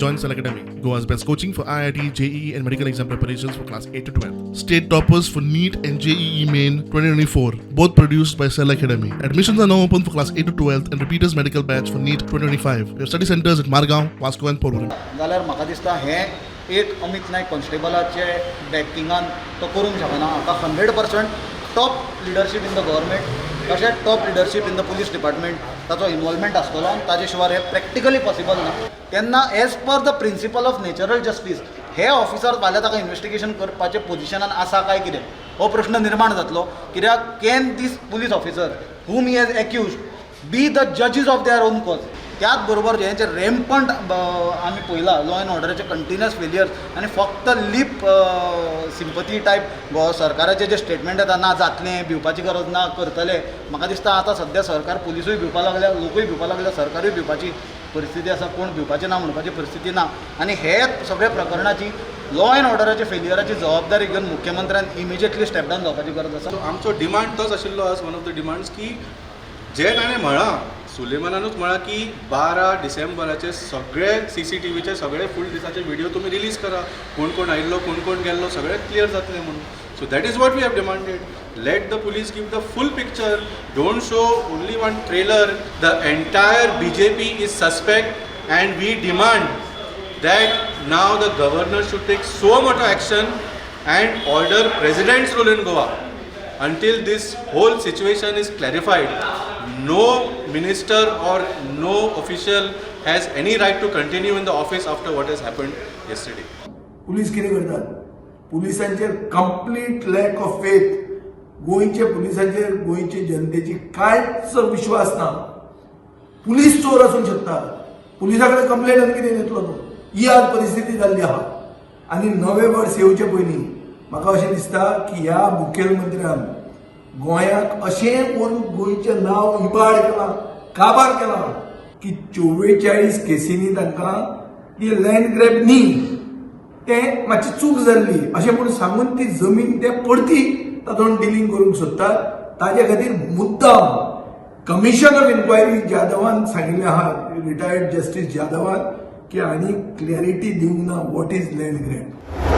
Join Cell Academy, Goa's best coaching for IIT, JEE and medical exam preparations for class 8 to 12. State toppers for NEET and JEE Main 2024, both produced by Cell Academy. Admissions are now open for class 8 to 12th and repeaters medical batch for NEET 2025. We have study centers at Margaon, Vasco and Porvorim. जाल्यार म्हाका दिसता हें एक अमित नायक कॉन्स्टेबलाचे बॅकिंगान तो करूंक शकना. हाका 100% top leadership in the government तशेंच top leadership in the police department ताचो इन्वॉल्वमेंट आसतलो आनी ताजे शिवाय हें प्रॅक्टिकली पॉसिबल ना. तेन्ना as per the principle of natural justice हे ऑफिसर फाल्यां ताका इन्व्हेस्टिगेशन करपाचे पोजिशनान आसा काय कितें हो प्रश्न निर्माण जातलो. कित्याक can this police officer whom he has accused be the judges of their own cause. त्याच बरोबर जेंचे रॅम्पंट आमी पळयला लॉ एंड ऑर्डराचे कंटिन्युअस फेलियर्स आनी फक्त लिप सिंपथी टायप सरकाराचे जे स्टेटमेंट येता ना जातलें भिवपाची गरज ना करतले. म्हाका दिसता आतां सद्या सरकार पुलिसूय भिवपाक लागल्या लोकूय भिवपाक लागल्या सरकारूय भिवपाची परिस्थिती आसा. कोण भिवपाचें ना म्हणपाची परिस्थिती ना. आनी हे सगळ्या प्रकरणाची लॉ एंड ऑर्डराच्या फेलियराची जबाबदारी घेवन मुख्यमंत्र्यान इमिजिएटली स्टेप डावन जावपाची गरज आसा. आमचो डिमांड तोच आशिल्लो आज वन ऑफ द डिमांड्स की जे ताणें म्हळां सुलेमानानूच म्हळां की 12 डिसेंबराचे सगळे CCTVचे सगळे फूल दिसाचे व्हिडिओ तुमी रिलीज करा. कोण कोण आयिल्लो कोण कोण गेल्लो सगळें क्लियर जातलें म्हणून. So that is what we have demanded. Let the police give the full picture. Don't show only one trailer. The entire BJP is suspect and we demand that now the governor should take so much action and order president's rule in Goa until this whole situation is clarified. No minister or no official has any right to continue in the office after what has happened yesterday. Police कितें करतात? पुलिसांचेर complete lack of faith. गोंयचे पुलिसांचेर गोंयचे जनतेची कांयच विश्वास ना. Police चोर आसूंक शकता. पुलिसा कडेन कंप्लेन आनी कितें घेतलो तो? ही आज परिस्थिती जाल्ली आहा. आनी नवे वर्स येवचे पयलीं म्हाका अशें दिसता की ह्या मुखेलमंत्र्यान गोंयाक अशें करून गोंयचें नांव इबाड केलां काबार केलां की 44 केसींनी तांकां ती लँड ग्रॅब न्ही तें मातशी चूक जाल्ली अशें म्हणून सांगून ती जमीन ते परती तातूंत डिलींग करूंक सोदतात. ताजे खातीर मुद्दाम कमिशन ऑफ इन्क्वायरी जाधवान सांगिल्लें आहा रिटायर्ड जस्टीस जाधवान की आनी क्लॅरिटी दिवंक ना वॉट इज लँड ग्रॅब.